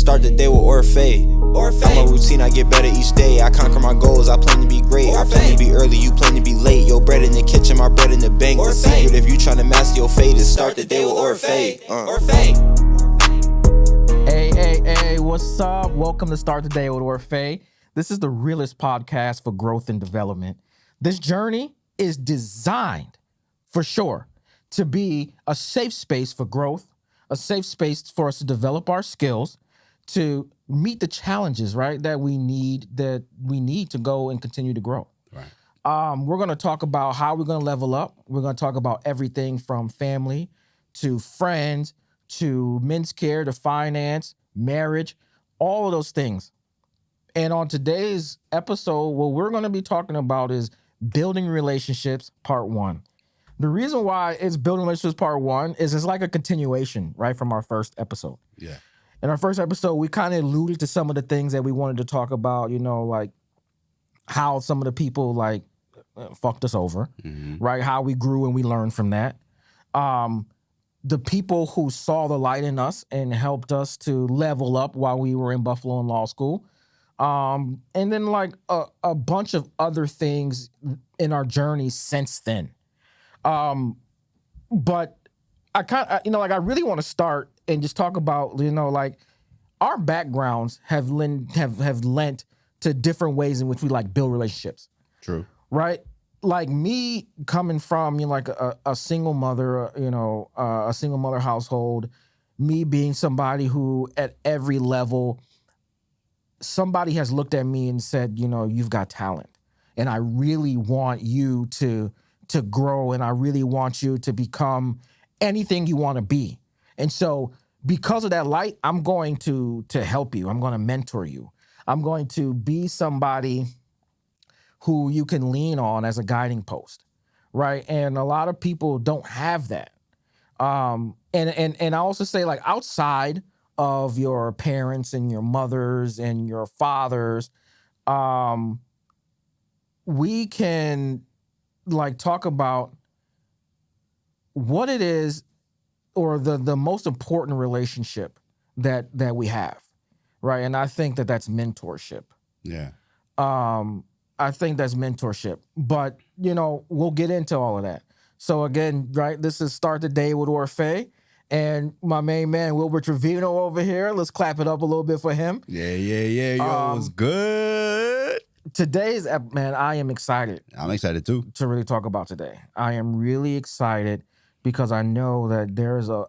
Start the day with Orphé. I'm a routine, I get better each day. I conquer my goals, I plan to be great. I plan to be early, you plan to be late. Your bread in the kitchen, my bread in the bank. The secret if you tryna master your fate is start the day with Orphé. Hey, what's up? Welcome to Start the Day with Orphé. This is the Realest podcast for growth and development. This journey is designed, for sure, to be a safe space for growth, a safe space for us to develop our skills, to meet the challenges, right, that we need to go and continue to grow. Right. We're going to talk about how we're going to level up. We're going to talk about everything from family to friends to men's care to finance, marriage, all of those things. And on today's episode, what we're going to be talking about is building relationships, part 1. The reason why it's building relationships, part 1, is it's like a continuation, right, from our first episode. Yeah. In our first episode, we kind of alluded to some of the things that we wanted to talk about, like how some of the people fucked us over, right? How we grew and we learned from that. The people who saw the light in us and helped us to level up while we were in Buffalo in law school. And then a bunch of other things in our journey since then. But I really want to start and just talk about, our backgrounds have lent to different ways in which we build relationships. True. Right? Like me coming from, a single mother, a single mother household, me being somebody who at every level, somebody has looked at me and said, you've got talent. And I really want you to grow, and I really want you to become anything you want to be. And so because of that light, I'm going to help you. I'm going to mentor you. I'm going to be somebody who you can lean on as a guiding post, right? And a lot of people don't have that. And I also say, outside of your parents and your mothers and your fathers, we can talk about what it is, or the most important relationship that we have, right? And I think that's mentorship. Yeah. I think that's mentorship, but we'll get into all of that. So again, right, this is Start the Day with Orphé, and my main man Wilber Trivino over here. Let's clap it up a little bit for him. Yeah. Yo, it's good. Today's man, I am excited. I'm excited too to really talk about today. I am really excited because I know that there's a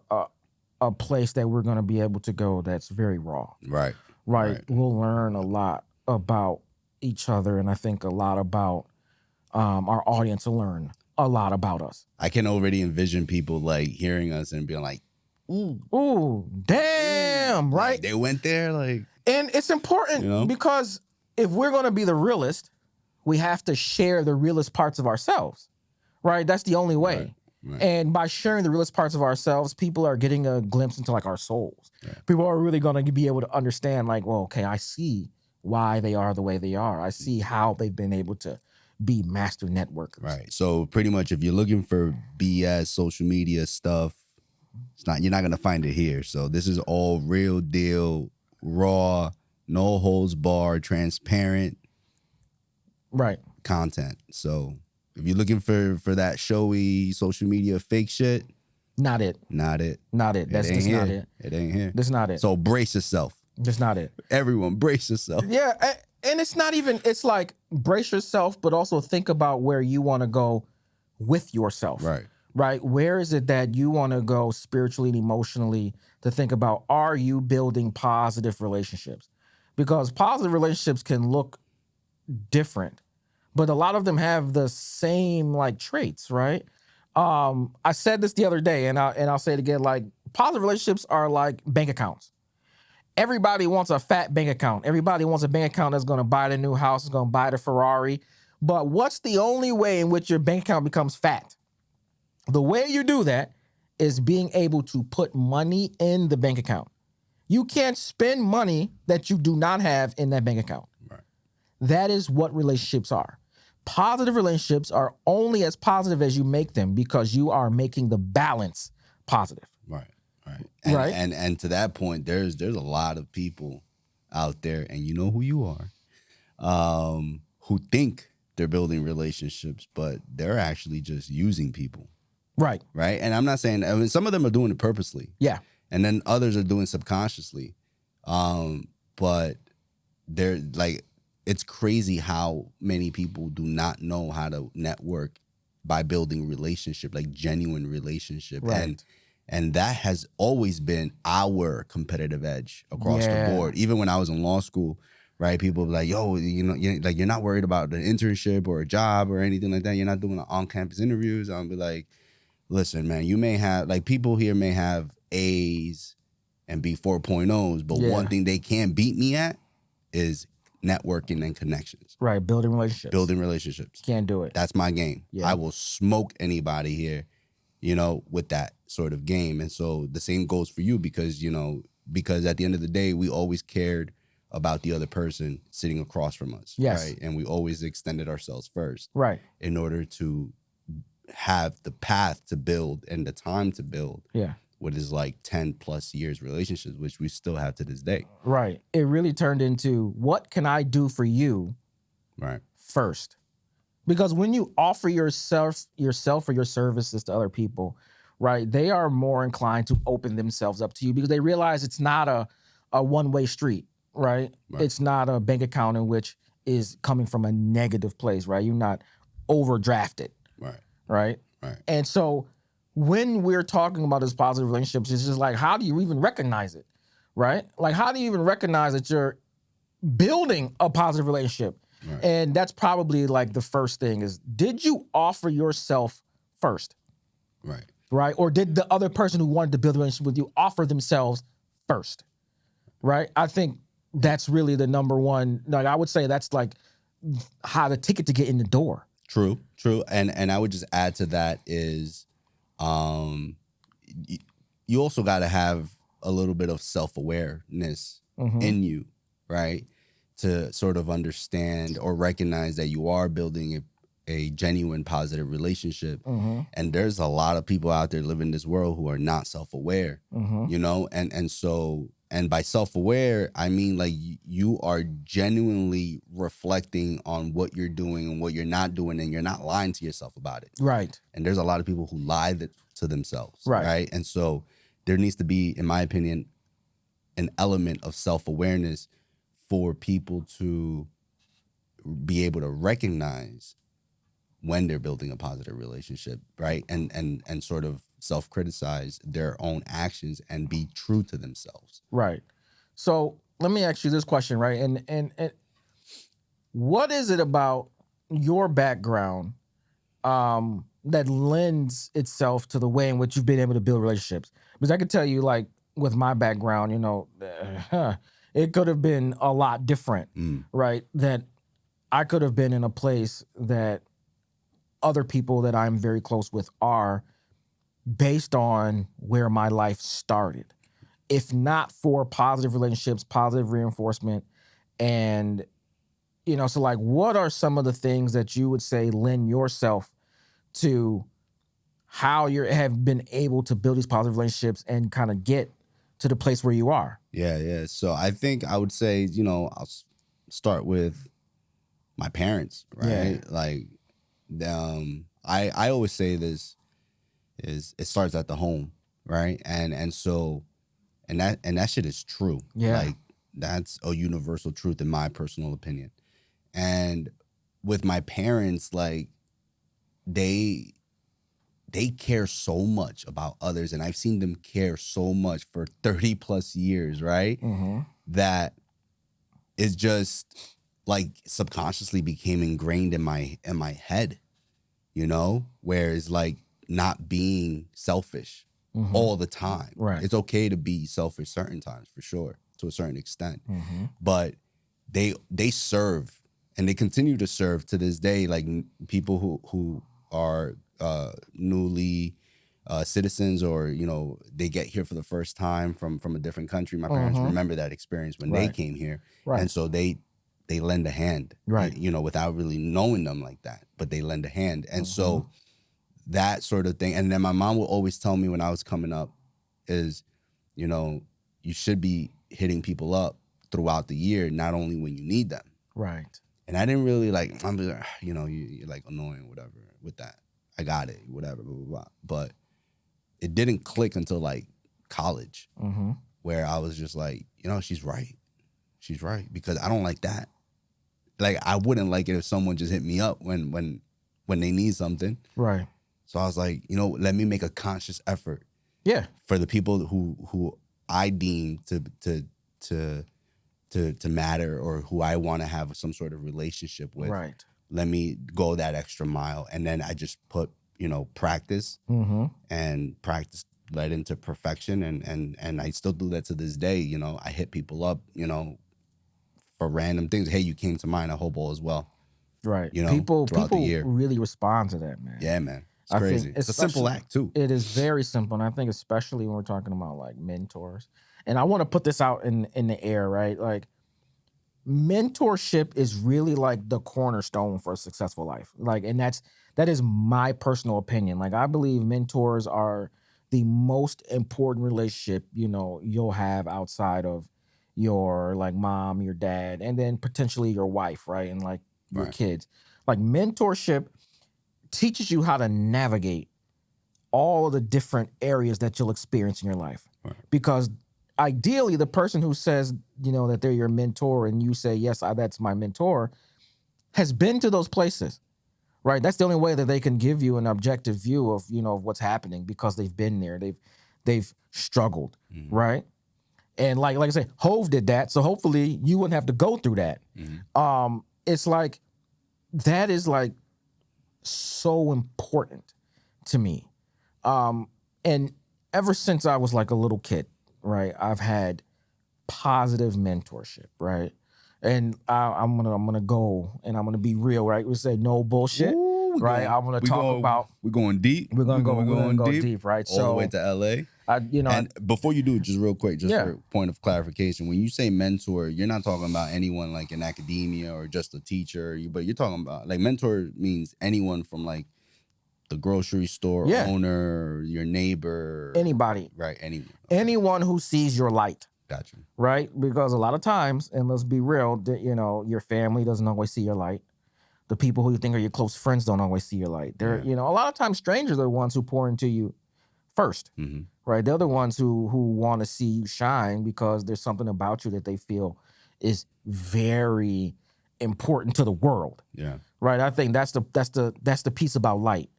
place that we're going to be able to go that's very raw. Right. We'll learn a lot about each other, and I think a lot about our audience will learn a lot about us. I can already envision people hearing us and being like, ooh, damn, right? They went there, And it's important because if we're going to be the realest, we have to share the realest parts of ourselves, right? That's the only way. Right. And by sharing the realest parts of ourselves, people are getting a glimpse into our souls. Yeah. People are really going to be able to understand I see why they are the way they are. I see how they've been able to be master networkers. Right. So pretty much if you're looking for BS social media stuff, you're not going to find it here. So this is all real deal, raw, no holds barred, transparent content. So if you're looking for that showy social media fake shit, not it. That's just not it. It ain't here. That's not it. So brace yourself. That's not it. Everyone brace yourself. Yeah. And it's not even, it's brace yourself, but also think about where you want to go with yourself. Right. Where is it that you want to go spiritually and emotionally to think about, are you building positive relationships? Because positive relationships can look different, but a lot of them have the same traits, right? I said this the other day, and I'll say it again, positive relationships are like bank accounts. Everybody wants a fat bank account. Everybody wants a bank account that's going to buy the new house, is going to buy the Ferrari. But what's the only way in which your bank account becomes fat? The way you do that is being able to put money in the bank account. You can't spend money that you do not have in that bank account. Right. That is what relationships are. Positive relationships are only as positive as you make them because you are making the balance positive. Right. Right. And to that point, there's a lot of people out there, and you know who you are, who think they're building relationships, but they're actually just using people. Right. Right. And I'm not saying, I mean, some of them are doing it purposely. Yeah. And then others are doing subconsciously. But they're like, it's crazy how many people do not know how to network by building relationship, like genuine relationship. Right. And that has always been our competitive edge across the board. Even when I was in law school, right? People were like, yo, you know, you're not worried about the internship or a job or anything like that. You're not doing on-campus interviews. I'll be like, listen, man, you may have, like, people here may have A's and be 4.0s, but one thing they can't beat me at is networking and connections. Right, building relationships. Can't do it. That's my game. Yeah. I will smoke anybody here, you know, with that sort of game. And so the same goes for you because, you know, because at the end of the day, we always cared about the other person sitting across from us. Yes. Right. And we always extended ourselves first. Right. In order to have the path to build and the time to build. Yeah. What is like 10 plus years relationships, which we still have to this day. Right. It really turned into, what can I do for you first? Because when you offer yourself or your services to other people, right, they are more inclined to open themselves up to you because they realize it's not a one-way street, right? It's not a bank account in which is coming from a negative place, right? You're not overdrafted, right? And so when we're talking about these positive relationships, it's just like, how do you even recognize it, right? Like, how do you even recognize that you're building a positive relationship? And that's probably like the first thing is, did you offer yourself first? Right? Or did the other person who wanted to build a relationship with you offer themselves first? Right? I think that's really the number one. Like, I would say that's like how the ticket to get in the door. True. And I would just add to that is, you also got to have a little bit of self-awareness in you, right? To sort of understand or recognize that you are building a genuine positive relationship. And there's a lot of people out there living in this world who are not self-aware, you know? And so, and by self-aware, I mean, like, you are genuinely reflecting on what you're doing and what you're not doing, and you're not lying to yourself about it. Right. And there's a lot of people who lie to themselves. Right. And so there needs to be, in my opinion, an element of self-awareness for people to be able to recognize when they're building a positive relationship, right? And sort of self-criticize their own actions and be true to themselves. Right. So let me ask you this question, right? And what is it about your background that lends itself to the way in which you've been able to build relationships? Because I could tell you, like, with my background, you know, it could have been a lot different, right? That I could have been in a place that other people that I'm very close with are, based on where my life started. If not for positive relationships, positive reinforcement, and, you know, so like, what are some of the things that you would say lend yourself to how you have been able to build these positive relationships and kind of get to the place where you are? Yeah. So I think I would say, you know, I'll start with my parents, right? Like, I always say this is, it starts at the home, right? And so, and that shit is true. Like, that's a universal truth in my personal opinion. And with my parents, like, they care so much about others, and I've seen them care so much for 30 plus years, right? That is just like subconsciously became ingrained in my head, you know, where it's like not being selfish all the time. Right. It's okay to be selfish certain times, for sure, to a certain extent. But they serve, and they continue to serve to this day, like people who are newly citizens, or, you know, they get here for the first time from a different country. My parents remember that experience when they came here. And so they lend a hand, you know, without really knowing them like that, but they lend a hand. And so that sort of thing. And then my mom would always tell me when I was coming up is, you know, you should be hitting people up throughout the year, not only when you need them. Right. And I didn't really like, I'm just, you know, you're like annoying, whatever, with that. I got it, whatever, blah, blah, blah. But it didn't click until like college, where I was just like, you know, she's right. She's right. Because I don't like that. Like, I wouldn't like it if someone just hit me up when they need something. Right. So I was like, you know, let me make a conscious effort. Yeah. For the people who I deem to matter, or who I want to have some sort of relationship with. Right. Let me go that extra mile. And then I just put, you know, practice, and practice led into perfection. And I still do that to this day. You know, I hit people up, you know, for random things. Hey, you came to mind. I hope all is well. Right. You know, people throughout the year. really respond to that, man. Yeah, man. It's crazy. It's a simple act too. It is very simple. And I think especially when we're talking about like mentors. And I want to put this out in the air, right? Like, mentorship is really like the cornerstone for a successful life. Like, and that is my personal opinion. Like, I believe mentors are the most important relationship, you know, you'll have outside of your like mom, your dad, and then potentially your wife, right? And like your kids. Like, mentorship teaches you how to navigate all of the different areas that you'll experience in your life. Right. Because ideally, the person who says, you know, that they're your mentor and you say, yes, that's my mentor, has been to those places, right? That's the only way that they can give you an objective view of, you know, what's happening, because they've been there. They've struggled, right? And like I say, Hove did that. So hopefully you wouldn't have to go through that. It's like, that is like so important to me. And ever since I was like a little kid, right, I've had positive mentorship, right? And I'm gonna go and I'm gonna be real, right? We say no bullshit, right? I'm gonna talk about. We're going deep. We're gonna go deep, right? All the way to LA. And before you do, just real quick, just for a point of clarification, when you say mentor, you're not talking about anyone like in academia or just a teacher, but you're talking about like mentor means anyone from like the grocery store owner, your neighbor, anybody, right? Anyone who sees your light. Gotcha. Right? Because a lot of times, and let's be real, you know, your family doesn't always see your light. The people who you think are your close friends don't always see your light. They're, you know, a lot of times strangers are the ones who pour into you first, right? They're the ones who want to see you shine because there's something about you that they feel is very important to the world. Yeah. Right? I think that's the piece about light.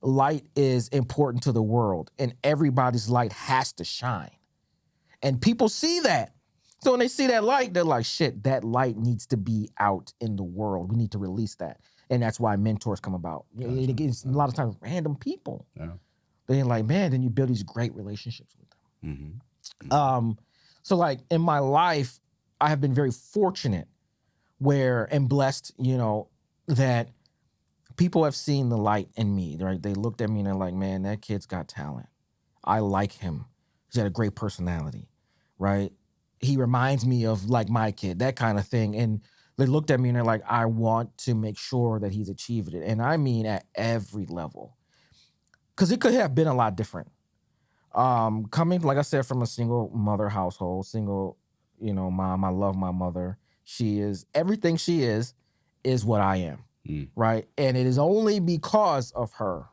Light is important to the world, and everybody's light has to shine. And people see that. So when they see that light, they're like, shit, that light needs to be out in the world. We need to release that. And that's why mentors come about. Gotcha. It's a lot of times random people. Yeah. They're like, man, then you build these great relationships with them. So like in my life, I have been very fortunate and blessed, you know, that people have seen the light in me, right? They looked at me and they're like, man, that kid's got talent. I like him. He's got a great personality, right? He reminds me of like my kid, that kind of thing. And they looked at me and they're like, I want to make sure that he's achieved it. And I mean at every level. Because it could have been a lot different. Coming, like I said, from a single mother household, single, you know, mom. I love my mother. Everything she is what I am, right? And it is only because of her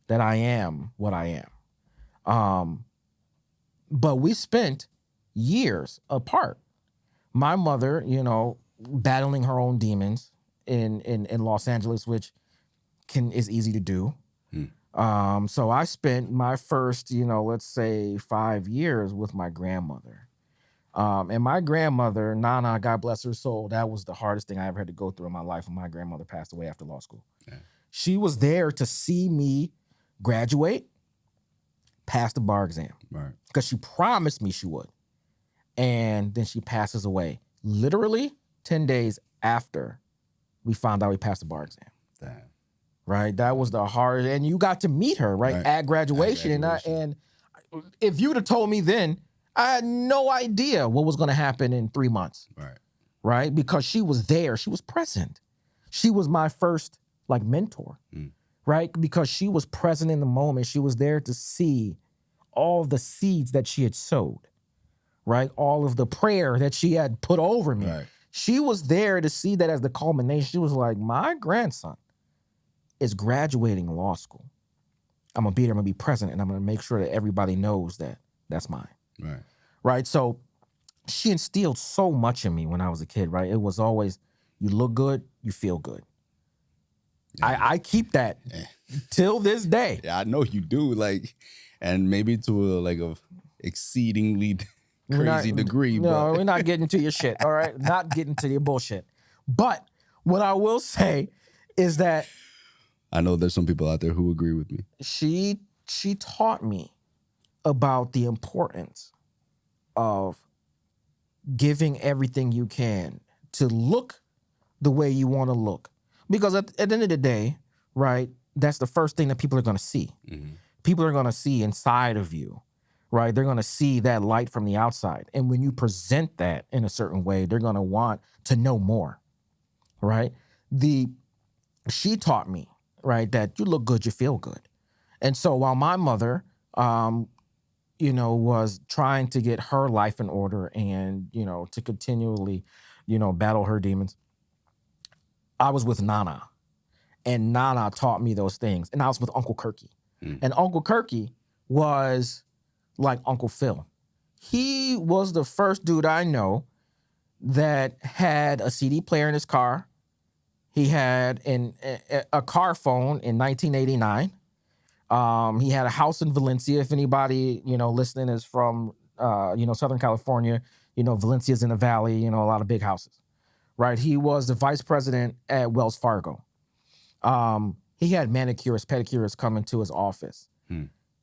that I am what I am. But we spent years apart. My mother, you know, battling her own demons in Los Angeles, which is easy to do. So I spent my first, you know, let's say 5 years with my grandmother. And my grandmother, Nana, God bless her soul, that was the hardest thing I ever had to go through in my life when my grandmother passed away after law school. Yeah. She was there to see me graduate, pass the bar exam. Right. Because she promised me she would. And then she passes away literally 10 days after we found out we passed the bar exam. Damn. Right? That was the hardest. And you got to meet her, right? At graduation. And if you'd have told me then, I had no idea what was going to happen in 3 months. Right. Right? Because she was there. She was present. She was my first like mentor. Right? Because she was present in the moment. She was there to see all the seeds that she had sowed. right? All of the prayer that she had put over me. Right. She was there to see that as the culmination. She was like, my grandson is graduating law school. I'm going to be there, I'm going to be present, and I'm going to make sure that everybody knows that that's mine. Right. Right? So she instilled so much in me when I was a kid, right? It was always, you look good, you feel good. Yeah. I keep that till this day. Yeah, I know you do. Like, and maybe to a exceedingly crazy degree. No, but we're not getting to your shit, all right? Not getting to your bullshit. But what I will say is that I know there's some people out there who agree with me. she taught me about the importance of giving everything you can to look the way you want to look. Because at the end of the day, right, that's the first thing that people are going to see. Mm-hmm. People are going to see inside of you, right? They're going to see that light from the outside. And when you present that in a certain way, they're going to want to know more, right? She taught me, right, that you look good, you feel good. And so while my mother, was trying to get her life in order and, to continually, battle her demons, I was with Nana. And Nana taught me those things. And I was with Uncle Kirky. Mm. And Uncle Kirky was like Uncle Phil. He was the first dude I know that had a CD player in his car. He had a car phone in 1989. He had a house in Valencia. If anybody, listening is from, Southern California, Valencia's in the valley, a lot of big houses, right? He was the vice president at Wells Fargo. He had manicurists, pedicurists come into his office.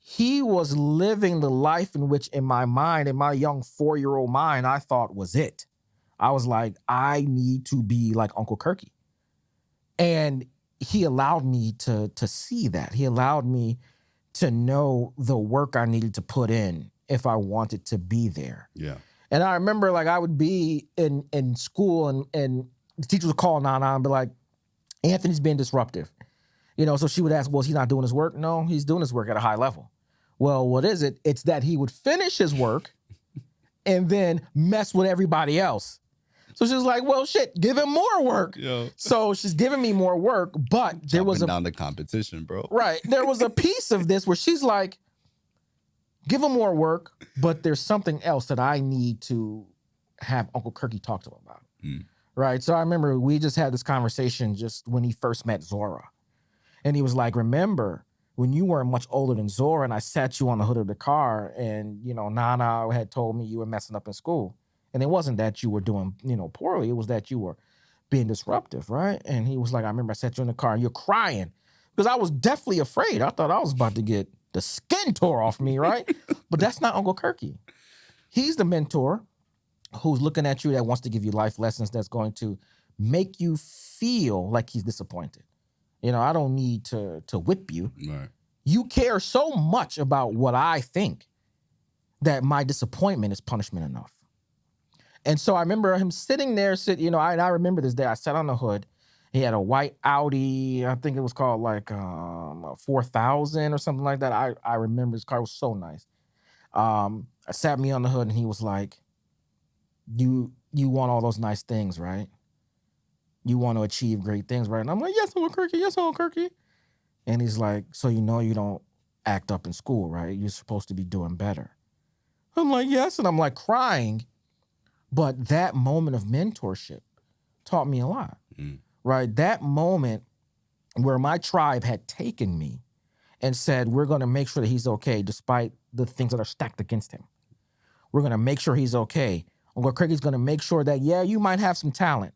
He was living the life in which, in my mind, in my young 4-year-old mind, I thought was it. I was like, I need to be like Uncle Kirky. And he allowed me to see that. He allowed me to know the work I needed to put in if I wanted to be there. Yeah. And I remember, like, I would be in school and the teacher would call Nana and be like, Anthony's being disruptive. So she would ask, well, is he not doing his work? No, he's doing his work at a high level. Well, what is it? It's that he would finish his work and then mess with everybody else. So she's like, well, shit, give him more work. Yo. So she's giving me more work, but there was down the competition, bro. Right. There was a piece of this where she's like, give him more work, but there's something else that I need to have Uncle Kirky talk to him about. Right. So I remember we just had this conversation just when he first met Zora. And he was like, remember when you were much older than Zora and I sat you on the hood of the car and, Nana had told me you were messing up in school. And it wasn't that you were doing, poorly. It was that you were being disruptive, right? And he was like, I remember I sat you in the car and you're crying. Because I was definitely afraid. I thought I was about to get the skin tore off me, right? But that's not Uncle Kirky. He's the mentor who's looking at you that wants to give you life lessons that's going to make you feel like he's disappointed. I don't need to whip you. Right. You care so much about what I think that my disappointment is punishment enough. And so I remember him sitting there, I remember this day. I sat on the hood. He had a white Audi. I think it was called like 4000 or something like that. I remember his car was so nice. I sat me on the hood and he was like, you want all those nice things, right? You want to achieve great things, right? And I'm like, yes, Uncle Kirky. Yes, Uncle Kirky. And he's like, so you don't act up in school, right? You're supposed to be doing better. I'm like, yes. And I'm like crying. But that moment of mentorship taught me a lot, right? That moment where my tribe had taken me and said, we're going to make sure that he's okay despite the things that are stacked against him. We're going to make sure he's okay. Uncle Kirky's going to make sure that, yeah, you might have some talent,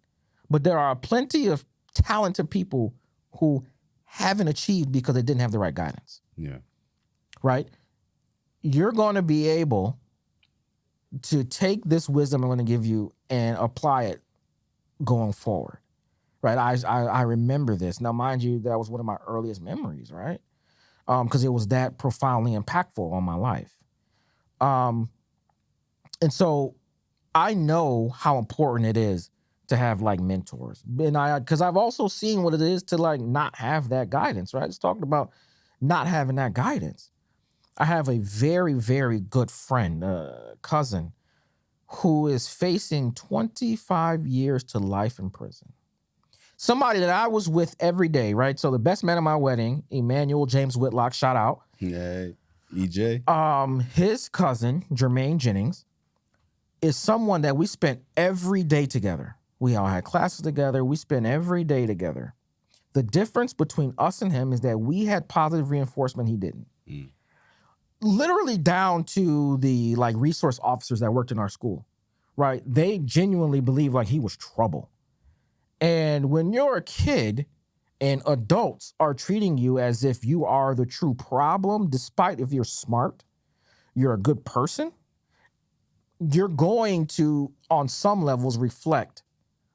but there are plenty of talented people who haven't achieved because they didn't have the right guidance. Yeah. Right? You're going to be able to take this wisdom I'm going to give you and apply it going forward. Right? I remember this. Now, mind you, that was one of my earliest memories, right? Because it was that profoundly impactful on my life. And so I know how important it is to have like mentors. Because I've also seen what it is to like not have that guidance, right? It's talking about not having that guidance. I have a very, very good friend, cousin, who is facing 25 years to life in prison. Somebody that I was with every day, right? So the best man at my wedding, Emmanuel James Whitlock, shout out. Yeah, EJ. His cousin, Jermaine Jennings, is someone that we spent every day together. We all had classes together. We spent every day together. The difference between us and him is that we had positive reinforcement, he didn't. Literally down to the like resource officers that worked in our school, right? They genuinely believed like he was trouble. And when you're a kid and adults are treating you as if you are the true problem, despite if you're smart, you're a good person, you're going to, on some levels, reflect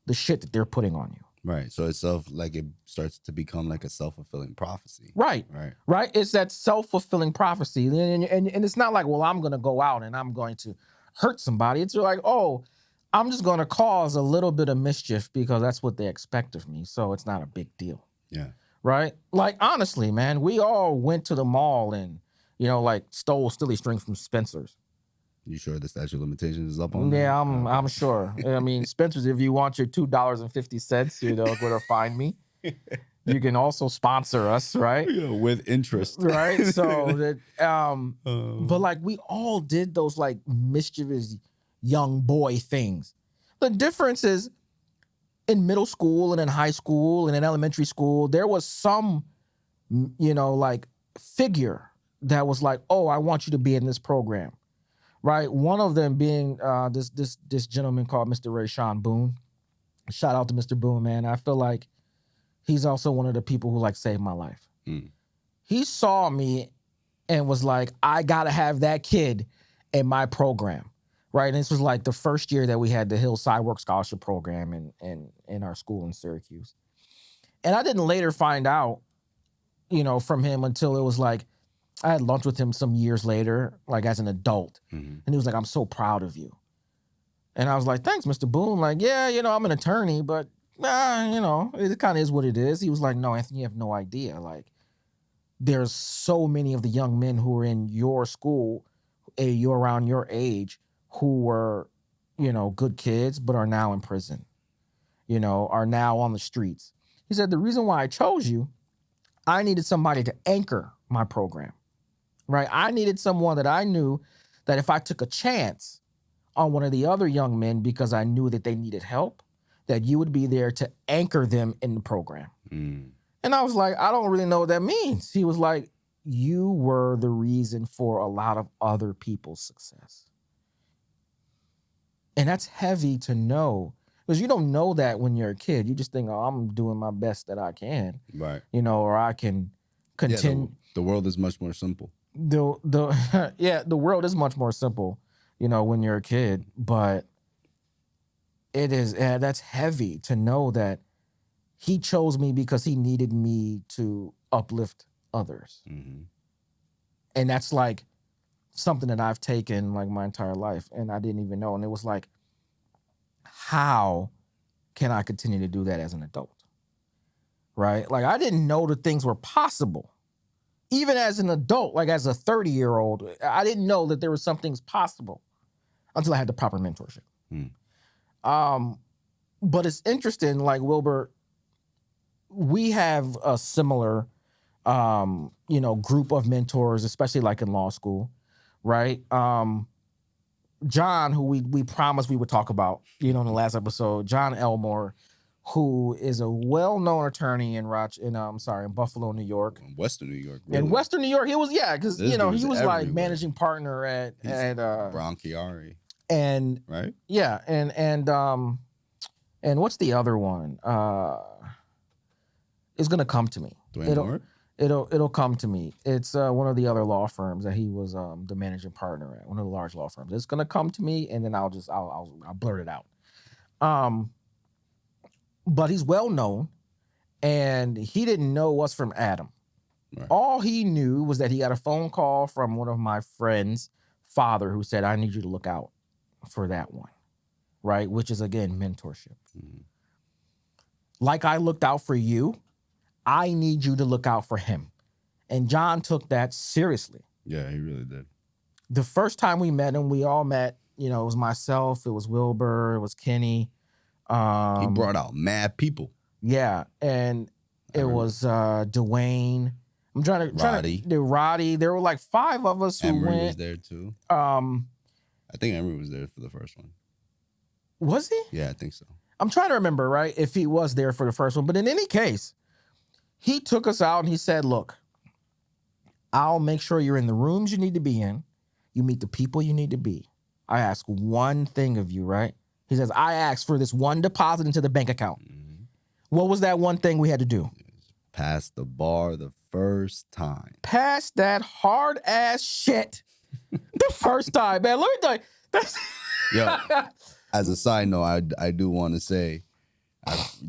the shit that they're putting on you. Right. So it starts to become like a self-fulfilling prophecy. Right. Right. Right. It's that self-fulfilling prophecy. And it's not like, well, I'm going to go out and I'm going to hurt somebody. It's like, oh, I'm just going to cause a little bit of mischief because that's what they expect of me. So it's not a big deal. Yeah. Right. Like, honestly, man, we all went to the mall and, like stole Stilly strings from Spencer's. You sure the statute of limitations is up on that? Yeah, I'm sure. I mean, Spencer's, if you want your $2.50, where to find me. You can also sponsor us, right? Yeah, with interest. Right. So that but like we all did those like mischievous young boy things. The difference is in middle school and in high school and in elementary school, there was some, like figure that was like, oh, I want you to be in this program. Right, one of them being this gentleman called Mr. Rayshawn Boone. Shout out to Mr. Boone, man. I feel like he's also one of the people who like saved my life. He saw me and was like, I gotta have that kid in my program, right? And this was like the first year that we had the Hillside Work Scholarship Program in our school in Syracuse. And I didn't later find out, from him until it was like, I had lunch with him some years later, like as an adult. And he was like, I'm so proud of you. And I was like, thanks, Mr. Boone. Like, yeah, I'm an attorney, but, it kind of is what it is. He was like, no, Anthony, you have no idea. Like, there's so many of the young men who are in your school, you're around your age, who were, good kids, but are now in prison, are now on the streets. He said, the reason why I chose you, I needed somebody to anchor my program. Right, I needed someone that I knew that if I took a chance on one of the other young men because I knew that they needed help, that you would be there to anchor them in the program. And I was like, I don't really know what that means. He was like, you were the reason for a lot of other people's success. And that's heavy to know because you don't know that when you're a kid. You just think, oh, I'm doing my best that I can. Right. Or I can continue. Yeah, the world is much more simple. The world is much more simple, when you're a kid, but it is that's heavy to know that he chose me because he needed me to uplift others. And that's like something that I've taken like my entire life and I didn't even know. And it was like, how can I continue to do that as an adult? Right? Like I didn't know that things were possible. Even as an adult, like as a 30-year-old, I didn't know that there were some things possible until I had the proper mentorship. But it's interesting, like Wilber, we have a similar, group of mentors, especially like in law school, right? John, who we promised we would talk about, in the last episode, John Elmore, who is a well-known attorney in Buffalo, New York. Western New York. Really. In Western New York, he was, because, he was everywhere. like managing partner at Bronchiari. And right? Yeah, and what's the other one? It's gonna come to me. It'll come to me. It's one of the other law firms that he was the managing partner at, one of the large law firms. It's gonna come to me, and then I'll blurt it out. But he's well known, and he didn't know us from Adam. Right. All he knew was that he got a phone call from one of my friends' father who said, I need you to look out for that one, right? Which is, again, mentorship. Like I looked out for you, I need you to look out for him. And John took that seriously. Yeah, he really did. The first time we met him, we all met You know, it was myself, it was Wilber, it was Kenny. He brought out mad people. Yeah, and it was Dwayne. I'm trying to Roddy. There were like 5 of us who Emery went. was there too. I think Emery was there for the first one. Was he? Yeah, I think so. I'm trying to remember, right, if he was there for the first one. But in any case, he took us out and he said, look, I'll make sure you're in the rooms you need to be in. You meet the people you need to be. I ask one thing of you, right? He says, I asked for this one deposit into the bank account. Mm-hmm. What was that one thing we had to do? Pass the bar the first time. Pass that hard ass shit the first time, man. Let me tell you. That's Yo, as a side note, I do want to say,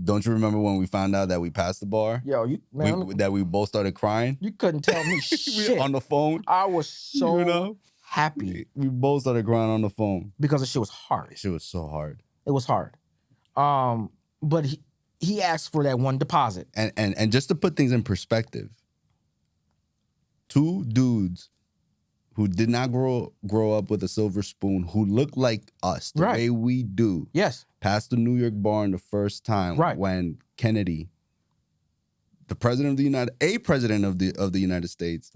don't you remember when we found out that we passed the bar? Yo, that we both started crying? You couldn't tell me shit. On the phone? I was so happy. We both started crying on the phone. Because the shit was hard. Shit was so hard. It was hard. But he asked for that one deposit. And just to put things in perspective, 2 dudes who did not grow up with a silver spoon, who look like us the way we do. Yes. Passed the New York bar the first time when Kennedy, the president of the United States,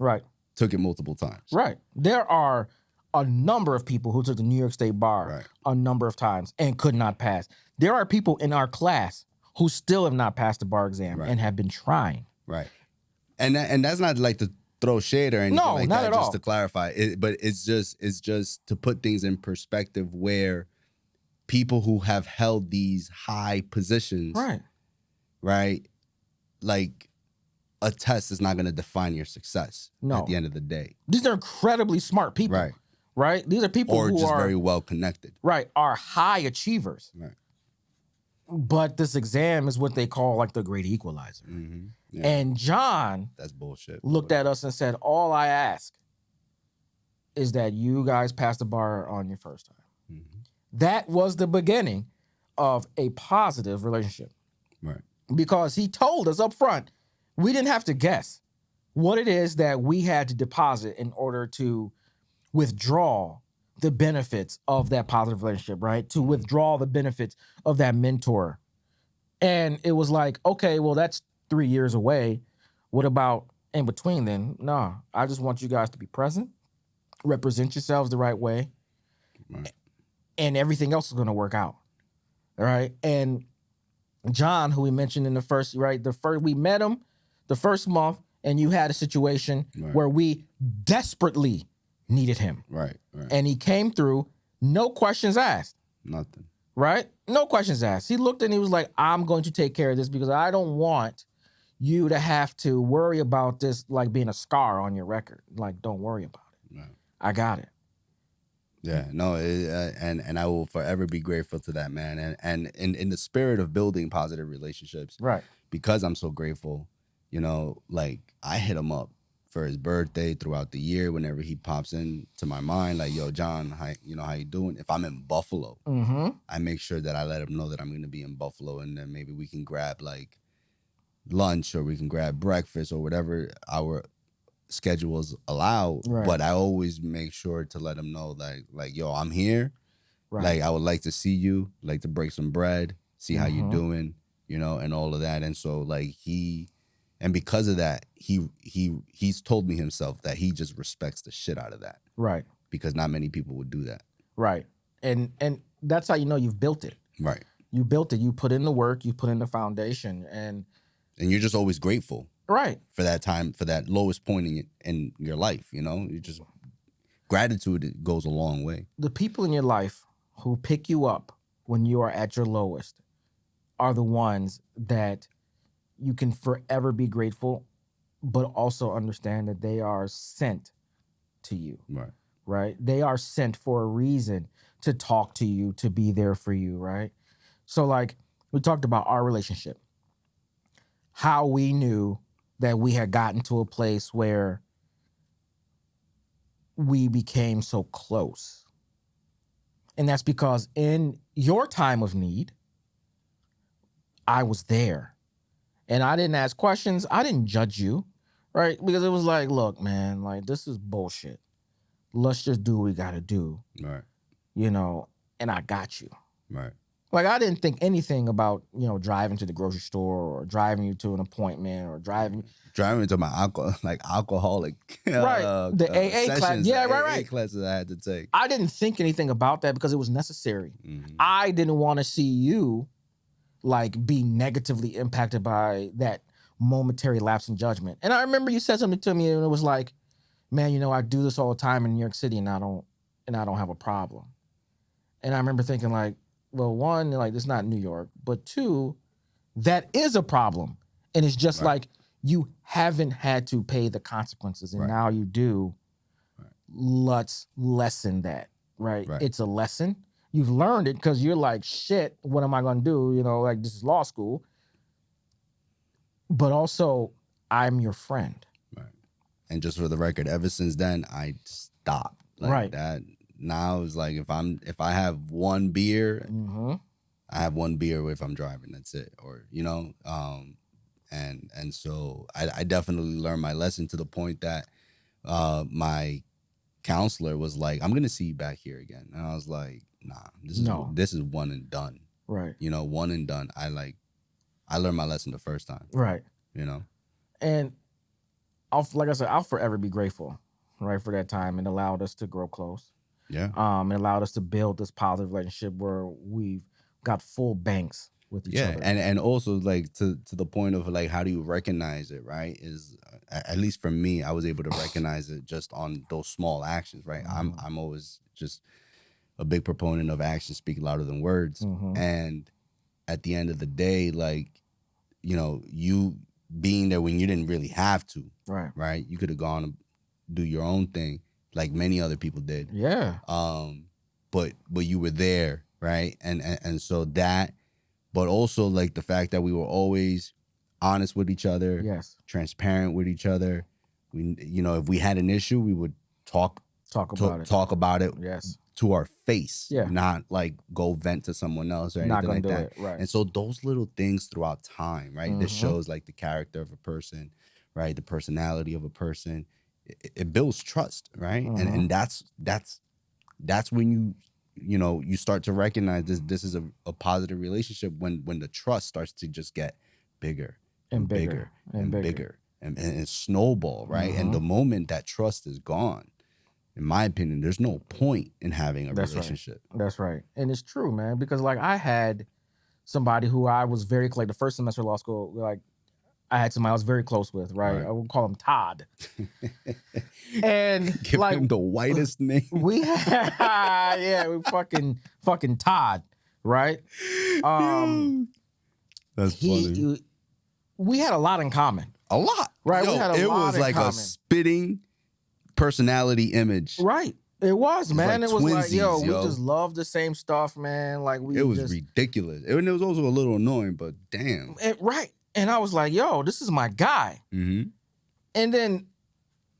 took it multiple times. Right. There are a number of people who took the New York State bar a number of times and could not pass. There are people in our class who still have not passed the bar exam and have been trying. Right. And that's not like to throw shade or anything like that, just to clarify. But it's just to put things in perspective where people who have held these high positions, right, like a test is not going to define your success at the end of the day. These are incredibly smart people, right? These are people who are very well connected, are high achievers. Right. But this exam is what they call like the great equalizer. Mm-hmm. Yeah. And John, that's bullshit. Looked at us and said, all I ask is that you guys pass the bar on your first time. Mm-hmm. That was the beginning of a positive relationship. Right. Because he told us up front, we didn't have to guess what it is that we had to deposit in order to withdraw the benefits of that positive relationship, right? To withdraw the benefits of that mentor. And it was like, okay, well, that's 3 years away. What about in between then? No, I just want you guys to be present, represent yourselves the right way, and everything else is going to work out. All right. And John, who we mentioned in the first, we met him the first month, and you had a situation where we desperately needed him. Right. And he came through, no questions asked. Nothing. Right? No questions asked. He looked and he was like, I'm going to take care of this because I don't want you to have to worry about this like being a scar on your record. Like, don't worry about it. Right. I got it. Yeah, no, and I will forever be grateful to that, man. And in the spirit of building positive relationships, because I'm so grateful, like I hit him up for his birthday throughout the year whenever he pops into my mind, like, yo, John, how you doing? If I'm in Buffalo, I make sure that I let him know that I'm going to be in Buffalo, and then maybe we can grab like lunch or we can grab breakfast or whatever our schedules allow. But I always make sure to let him know that, like, yo, I'm here. Like, I would like to see you, like to break some bread, see how you're doing, and all of that. And so like and because of that, he's told me himself that he just respects the shit out of that. Right. Because not many people would do that. Right. And that's how you know you've built it. Right. You built it. You put in the work. You put in the foundation. And you're just always grateful. Right. For that time, for that lowest point in your life, You just, gratitude goes a long way. The people in your life who pick you up when you are at your lowest are the ones that you can forever be grateful, but also understand that they are sent to you. Right. Right? They are sent for a reason to talk to you, to be there for you, right? So like we talked about our relationship, how we knew that we had gotten to a place where we became so close. And that's because in your time of need, I was there. And I didn't ask questions. I didn't judge you, right? Because it was like, look, man, like, this is bullshit. Let's just do what we got to do. Right. you know, and I got you. Right. Like, I didn't think anything about, you know, driving to the grocery store or driving you to an appointment or driving to my alcoholic right. The AA class. sessions, Yeah, the right. AA classes I had to take. I didn't think anything about that because it was necessary. Mm-hmm. I didn't want to see you like be negatively impacted by that momentary lapse in judgment. And I remember you said something to me and it was like, man, you know, I do this all the time in New York City and I don't have a problem. And I remember thinking like, well, one, like it's not New York, but two, that is a problem. And it's just like you haven't had to pay the consequences and now you do. Right. Let's lessen that, right? It's a lesson. You've learned it because you're like, shit, what am I going to do? You know, like this is law school. But also, I'm your friend. Right. And just for the record, ever since then, I stopped. Like that. Now it's like if I have one beer, I have one beer if I'm driving. That's it. Or, you know, and so I definitely learned my lesson to the point that my counselor was like, I'm gonna see you back here again. And I was like, nah, this is one and done. Right. You know, one and done. I learned my lesson the first time. Right. You know? And like I said, I'll forever be grateful, right, for that time. It allowed us to grow close. Yeah. It allowed us to build this positive relationship where we've got full banks with each other. And also like to the point of like, how do you recognize it, right? Is at least for me, I was able to recognize it just on those small actions, right? I'm always just a big proponent of actions speak louder than words. And at the end of the day, like, you know, you being there when you didn't really have to, right? You could have gone and do your own thing like many other people did. Yeah. But you were there, right? And so that, but also like the fact that we were always honest with each other, transparent with each other. We, you know, if we had an issue, we would talk about it to our face, not like go vent to someone else or anything like that. And so those little things throughout time, right? This shows like the character of a person, right? The personality of a person. It builds trust, right? And that's when you start to recognize this is a positive relationship when the trust starts to just get bigger and bigger and bigger and snowball, right? And the moment that trust is gone, in my opinion, there's no point in having a relationship. That's right. And it's true, man, because like I had somebody who I was very, like the first semester of law school, like I had somebody I was very close with, right? I would call him Todd. And give him the whitest name. We fucking Todd, right? That's funny. We had a lot in common. A lot. Right. Yo, we had a it lot was in like common. a spitting personality image. Right. It was, man. Like it was like, twinsies, we just loved the same stuff, man. Like it was ridiculous. And it was also a little annoying, but damn. Right. And I was like, yo, this is my guy. And then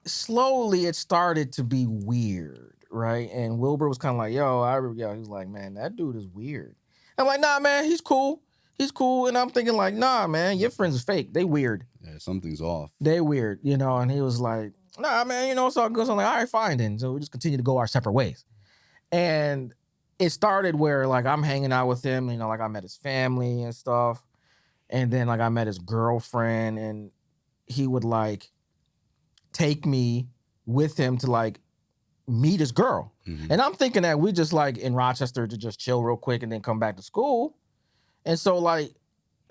slowly it started to be weird, right? And Wilber was kind of like, he was like, man, that dude is weird. I'm like, nah, man, he's cool. He's cool. And I'm thinking like, nah, man, your friends are fake. They weird. Yeah, something's off. They weird, you know? And he was like, nah, man, you know, so it goes on like, all right, fine then. So we just continue to go our separate ways. And it started where like I'm hanging out with him, you know, like I met his family and stuff. And then like I met his girlfriend and he would like take me with him to like meet his girl. And I'm thinking that we just like in Rochester to just chill real quick and then come back to school. And so like,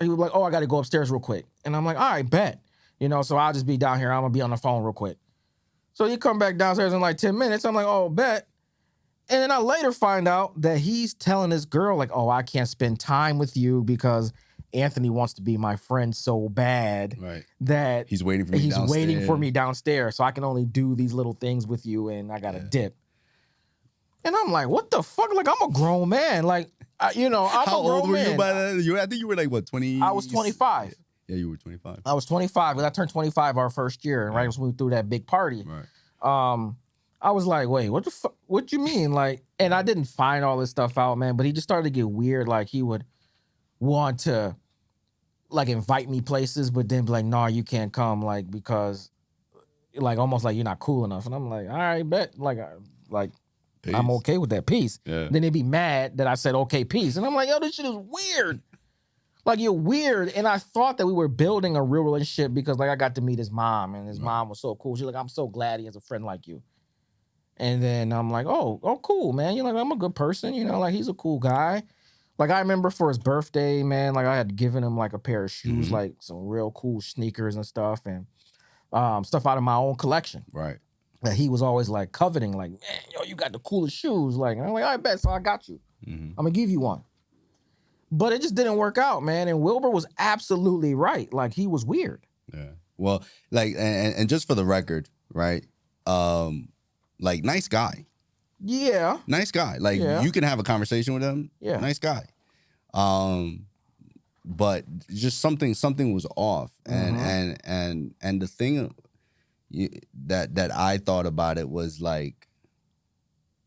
he was like, oh, I got to go upstairs real quick. And I'm like, all right, bet. You know, so I'll just be down here. I'm going to be on the phone real quick. So he come back downstairs in like 10 minutes. I'm like, oh, bet. And then I later find out that he's telling his girl like, oh, I can't spend time with you because Anthony wants to be my friend so bad that he's waiting for me downstairs. So I can only do these little things with you and I got to dip. And I'm like, what the fuck? Like, I'm a grown man. Like, I'm How a grown old were man. you by then? I think you were like, what, 20? I was 25. Yeah, you were 25. I was 25 because I turned 25 our first year, and right when we threw that big party. I was like, wait, what the fuck? What you mean? Like, and I didn't find all this stuff out, man, but he just started to get weird. Like, he would want to, like, invite me places, but then be like, no, you can't come, like, because, like, almost like you're not cool enough. And I'm like, all right, bet. Like, I'm okay with that. Peace. Yeah. Then they'd be mad that I said, okay, peace. And I'm like, yo, this shit is weird. Like, you're weird. And I thought that we were building a real relationship because, like, I got to meet his mom, and his mom was so cool. She's like, I'm so glad he has a friend like you. And then I'm like, oh, cool, man. You're like, I'm a good person. You know, like, he's a cool guy. Like, I remember for his birthday, man, like, I had given him, like, a pair of shoes, like, some real cool sneakers and stuff, and stuff out of my own collection. Right. That he was always, like, coveting, like, man, yo, you got the coolest shoes. Like, and I'm like, I bet, so I got you. I'm going to give you one. But it just didn't work out, man. And Wilber was absolutely right. Like, he was weird. Yeah. Well, like, and just for the record, right? Like, nice guy. Yeah. Nice guy. Like, you can have a conversation with him. Yeah. Nice guy. But just something was off. And the thing that I thought about it was, like,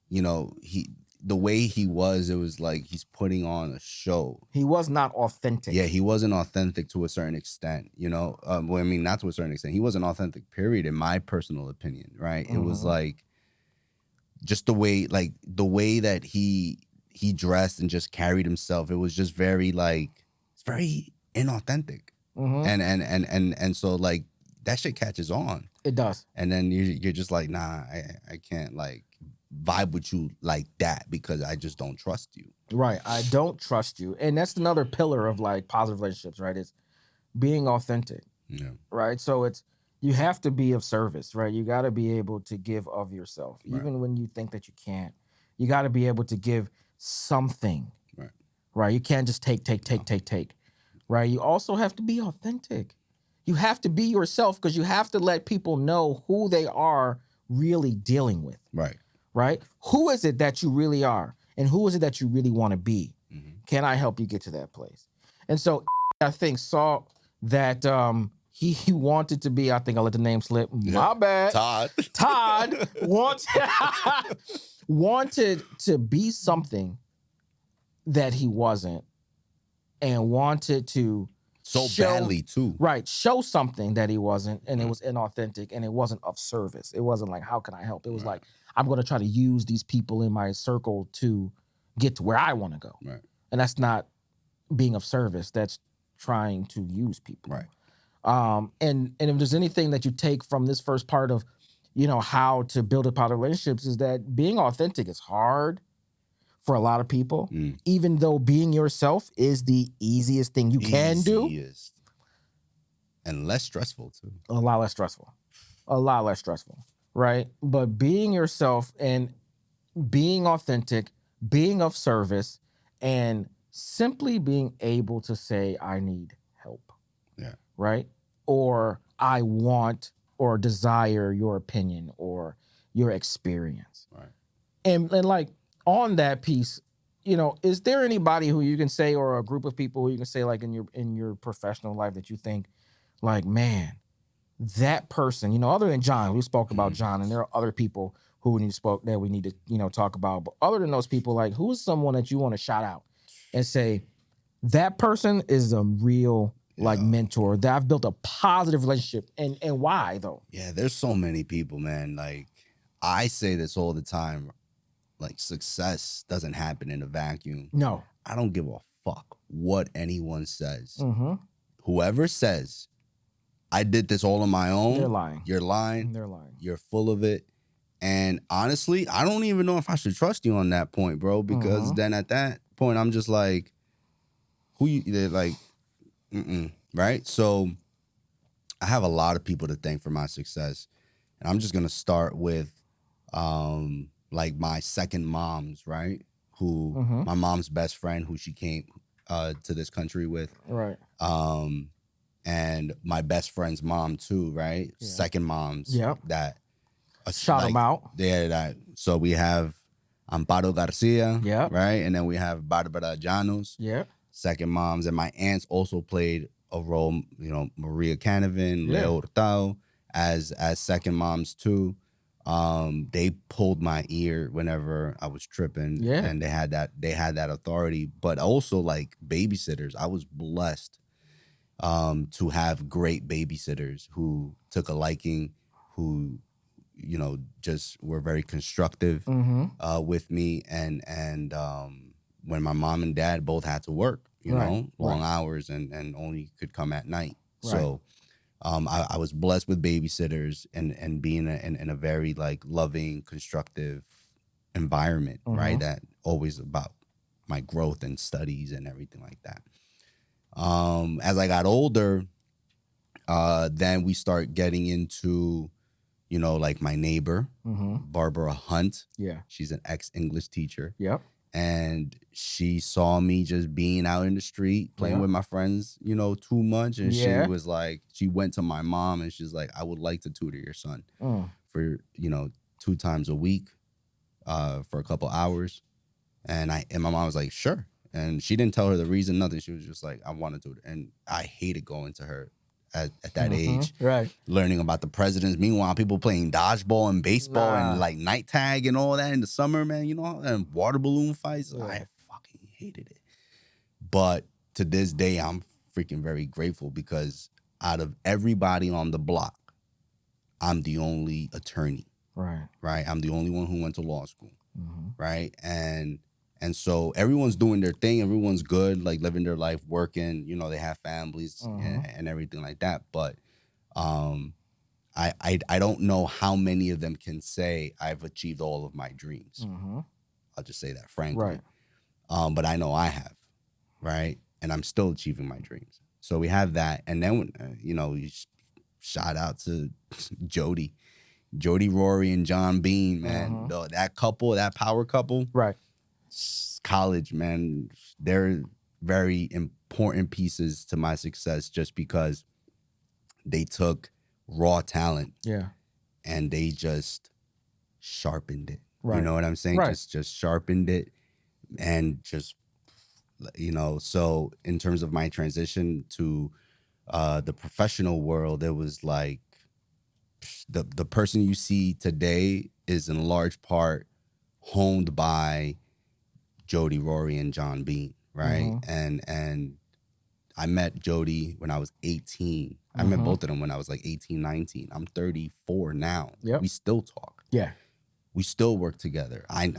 you know, the way he was, it was like he's putting on a show. He was not authentic. Yeah, he wasn't authentic to a certain extent, you know? Well, I mean, not to a certain extent. He wasn't authentic, period, in my personal opinion, right? It was like just the way that he dressed and just carried himself. It was just very, like, it's very inauthentic. And so, like, that shit catches on. It does. And then you're just like, nah, I can't, like, vibe with you like that because I just don't trust you. Right. I don't trust you. And that's another pillar of, like, positive relationships, right? It's being authentic. Yeah. Right. So you have to be of service, right? You got to be able to give of yourself, even when you think that you can't. You got to be able to give something. Right. Right. You can't just take. Right. You also have to be authentic. You have to be yourself because you have to let people know who they are really dealing with. Right. Right? Who is it that you really are? And who is it that you really want to be? Can I help you get to that place? And so I think saw that he wanted to be, I think I let the name slip. My bad. Todd wanted to be something that he wasn't, and wanted to badly too. Right. Show something that he wasn't, and it was inauthentic, and it wasn't of service. It wasn't like, how can I help? It was like, I'm going to try to use these people in my circle to get to where I want to go. Right. And that's not being of service. That's trying to use people. Right. And if there's anything that you take from this first part of, you know, how to build a positive relationships, is that being authentic is hard for a lot of people, even though being yourself is the easiest thing you can do. And less stressful too. A lot less stressful. Right? But being yourself and being authentic, being of service, and simply being able to say, I need help. Yeah. Right? Or I want or desire your opinion or your experience. Right. And like, on that piece, you know, is there anybody who you can say, or a group of people who you can say, like, in your professional life, that you think, like, man, that person, you know, other than John, we spoke about John, and there are other people who we need to, you know, talk about. But other than those people, like, who is someone that you want to shout out and say, that person is a real, like, mentor that I've built a positive relationship, and why though? Yeah, there's so many people, man. Like, I say this all the time. Like, success doesn't happen in a vacuum. No. I don't give a fuck what anyone says. Whoever says, I did this all on my own. They're lying. You're lying. They're lying. You're full of it. And honestly, I don't even know if I should trust you on that point, bro. Because then at that point, I'm just like, they're like, right? So I have a lot of people to thank for my success. And I'm just going to start with, like, my second moms, right? Who my mom's best friend, who she came to this country with, right? And my best friend's mom too, right? Yeah. Second moms, that shout them out. Yeah, that. So we have Amparo Garcia, right, and then we have Barbara Llanos, second moms, and my aunts also played a role. You know, Maria Canavan, Leo Hurtado as second moms too. They pulled my ear whenever I was tripping, and they had that authority. But also, like, babysitters, I was blessed to have great babysitters who took a liking, who you know, just were very constructive with me. And when my mom and dad both had to work, you know, long hours and only could come at night. So I was blessed with babysitters and being in a very like loving, constructive environment, right? That always about my growth and studies and everything like that. As I got older, then we start getting into, you know, like my neighbor, Barbara Hunt. Yeah. She's an ex-English teacher. Yep. And she saw me just being out in the street, playing with my friends, you know, too much. And she was like, she went to my mom and she's like, I would like to tutor your son for, you know, 2 times a week for a couple hours. And my mom was like, sure. And she didn't tell her the reason, nothing. She was just like, I wanted to. And I hated going to her at that age. Right. Learning about the presidents. Meanwhile, people playing dodgeball and baseball and like night tag and all that in the summer, man, you know, and water balloon fights. I fucking hated it. But to this day, I'm freaking very grateful because out of everybody on the block, I'm the only attorney. Right. I'm the only one who went to law school. Right. And so everyone's doing their thing. Everyone's good, like living their life, working, you know, they have families and everything like that. But I don't know how many of them can say I've achieved all of my dreams. I'll just say that frankly. But I know I have, right? And I'm still achieving my dreams. So we have that. And then, you know, shout out to Jody, Rory, and John Bean, man. That couple, that power couple. Right. College, man, they're very important pieces to my success just because they took raw talent and they just sharpened it. You know what I'm saying? Just sharpened it and just, you know, so in terms of my transition to the professional world, it was like the person you see today is in large part honed by Jody, Rory, and John Bean, right? And I met Jody when I was 18. I met both of them when I was like 18, 19. I'm 34 now. We still talk. We still work together. I'm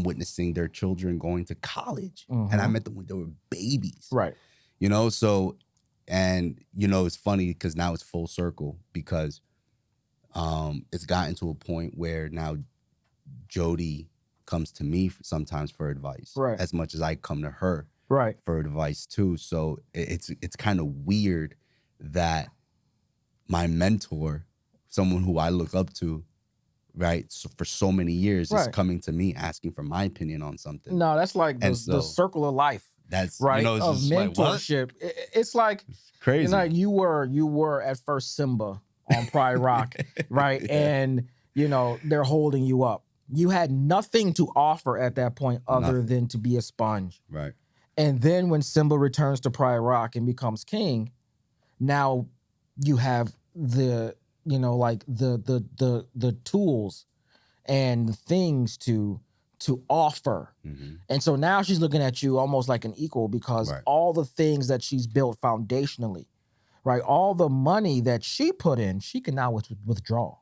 witnessing their children going to college. And I met them when they were babies. You know, so, and, you know, it's funny because now it's full circle because it's gotten to a point where now Jody comes to me sometimes for advice as much as I come to her for advice too. So it's kind of weird that my mentor, someone who I look up to, right, so for so many years is coming to me asking for my opinion on something. No, that's like the circle of life. That's right, you know, of mentorship. Like, it's like crazy. You know, you were at first Simba on Pride Rock, right? And you know, they're holding you up. You had nothing to offer at that point other than to be a sponge. Right. And then when Simba returns to Pride Rock and becomes king, now you have the, you know, like the tools and the things to offer. And so now she's looking at you almost like an equal because all the things that she's built foundationally, right? All the money that she put in, she can now withdraw.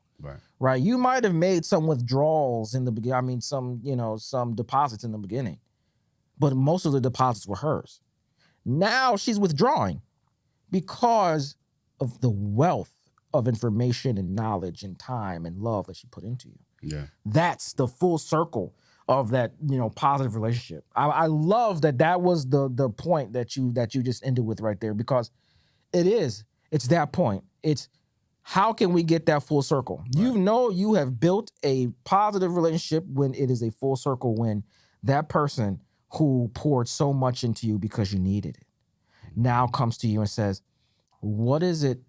Right. You might have made some withdrawals in the beginning. I mean, some deposits in the beginning, but most of the deposits were hers. Now she's withdrawing because of the wealth of information and knowledge and time and love that she put into you. That's the full circle of that, you know, positive relationship. I love that was the point that you just ended with right there because it's that point. It's how can we get that full circle? You know, you have built a positive relationship when it is a full circle, when that person who poured so much into you because you needed it now comes to you and says, what is it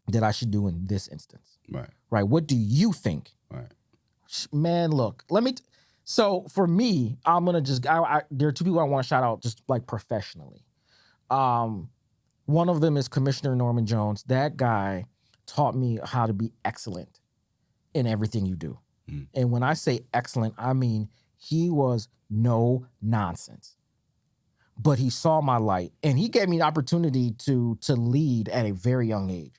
that I should do in this instance? Right. What do you think? Man, look, so for me, I'm going to just, there are 2 people I want to shout out just like professionally. One of them is Commissioner Norman Jones. That guy taught me how to be excellent in everything you do. And when I say excellent, I mean he was no nonsense. But he saw my light and he gave me an opportunity to lead at a very young age,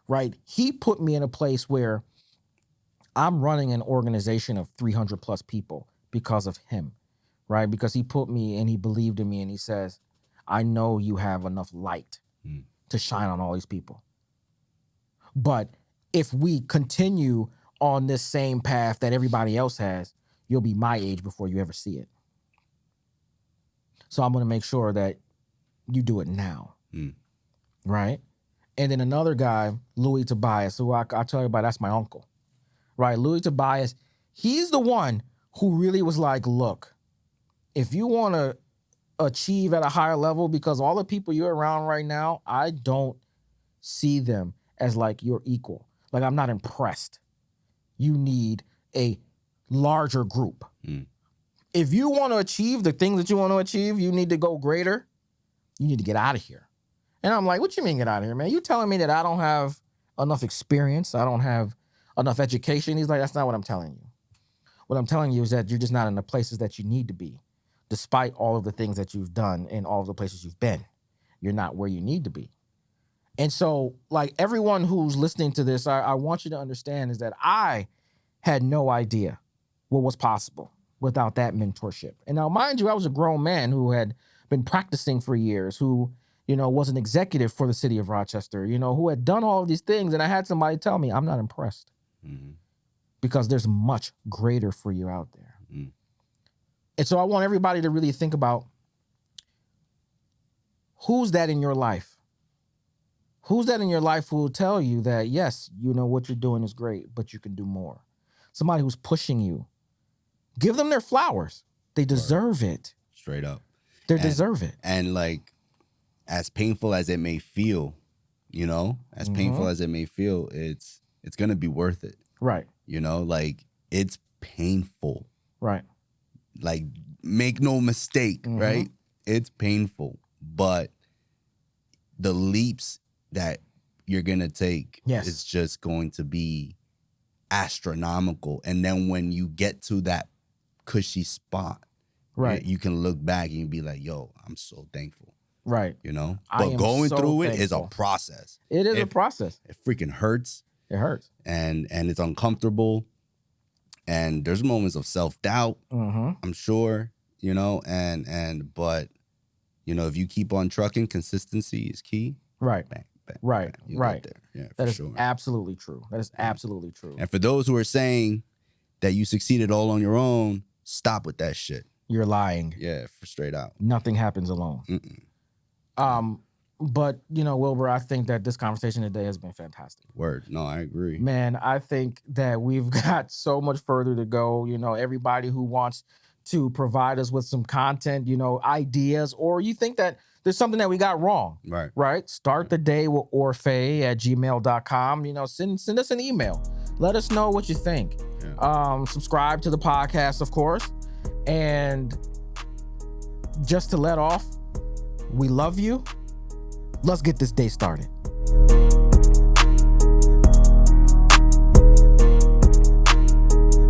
right? He put me in a place where I'm running an organization of 300 plus people because of him, right? Because he put me and he believed in me and he says, I know you have enough light to shine on all these people. But if we continue on this same path that everybody else has, you'll be my age before you ever see it. So I'm going to make sure that you do it now, right? And then another guy, Louis Tobias, who I tell you about, that's my uncle, right? Louis Tobias, he's the one who really was like, look, if you want to achieve at a higher level, because all the people you're around right now, I don't see them as like your equal. Like, I'm not impressed. You need a larger group. If you want to achieve the things that you want to achieve, you need to go greater. You need to get out of here. And I'm like, what you mean get out of here, man? You telling me that I don't have enough experience? I don't have enough education? He's like, that's not what I'm telling you. What I'm telling you is that you're just not in the places that you need to be, despite all of the things that you've done and all of the places you've been. You're not where you need to be. And so, like, everyone who's listening to this, I want you to understand is that I had no idea what was possible without that mentorship. And now, mind you, I was a grown man who had been practicing for years, who, you know, was an executive for the city of Rochester, you know, who had done all of these things. And I had somebody tell me, I'm not impressed because there's much greater for you out there. And so I want everybody to really think about, who's that in your life? Who's that in your life who will tell you that, yes, you know, what you're doing is great, but you can do more? Somebody who's pushing you. Give them their flowers. They deserve it. Straight up. They deserve it. And like, as painful as it may feel, you know, as painful as it may feel, it's going to be worth it. Right. You know, like, it's painful. Right. Like, make no mistake, right? It's painful, but the leaps that you're going to take is just going to be astronomical. And then when you get to that cushy spot, right, you can look back and be like, yo, I'm so thankful. Right. You know? But going through it is a process. It is a process. It freaking hurts. It hurts. And it's uncomfortable. And there's moments of self-doubt, I'm sure, you know, but, you know, if you keep on trucking, consistency is key. Right. Bang, bang, right. bang, Right. There. Yeah, that is sure. absolutely true. That is absolutely true. And for those who are saying that you succeeded all on your own, stop with that shit. You're lying. Yeah, for straight out. Nothing happens alone. But, you know, Wilber, I think that this conversation today has been fantastic. Word. No, I agree. Man, I think that we've got so much further to go. You know, everybody who wants to provide us with some content, you know, ideas, or you think that there's something that we got wrong. Right. Start the day with orphe@gmail.com. You know, send us an email. Let us know what you think. Yeah. Subscribe to the podcast, of course. And just to let off, we love you. Let's get this day started.